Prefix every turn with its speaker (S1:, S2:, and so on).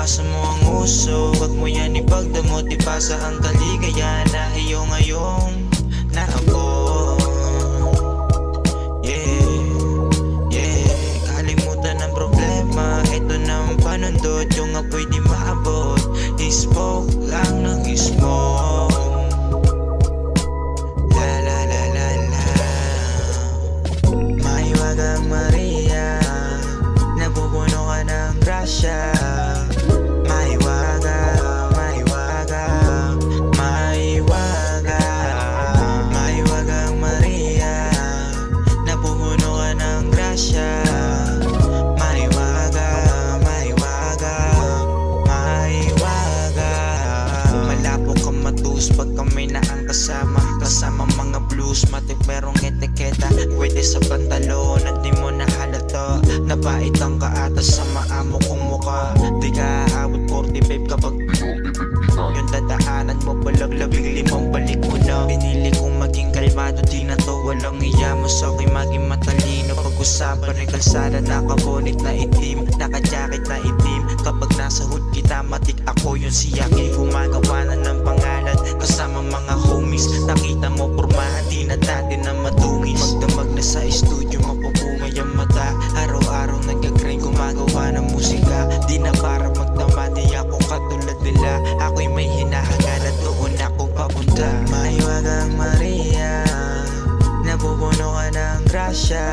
S1: Ipasa mo ang uso, wag mo yan ipagdamot. Ipasa ang kaligayahan na iyo ngayong naabot. Kalimutan ang problema, ito na ang panundot. Yung apoy di maabot, smoke lang ng smoke. La la la la la. Mahiwagang Maria, napupuno ka ng grasya. Mahiwaga, mahiwaga, mahiwaga. Mahiwagang Maria, napupuno ka ng grasya. Mahiwaga, mahiwaga, mahiwaga. Malabo ka matus pag kami na ang kasama. Kasama mga blues, matik merong etiketa. Pwede sa pantalon at di mo nahalata. Napait ang kaatas sa maamo kong muka. Di ka aabot 45 kapag yung dadaanan mo palang 15 balik mo na. Pinili kong maging kalmado, di na to walang iyamos. Okay maging matalino, pag-usapan ay kalsada. Nakabonit na itim, nakajacket na itim. Kapag nasa hood kita, matik ako yung siyaki. Gumagawa na ng pangalan kasama mga homies. Nakita mo pormahan, di na dati na madungis. Magdamag na sa studio, mapupungay ang mata. Araw-araw nag-grind, gumagawa ng musika. Di na para magdama, di ako katulad nila. Ako'y may hinahangalan, doon ako papunta. Mahiwagang Maria, napupuno ka ng grasya.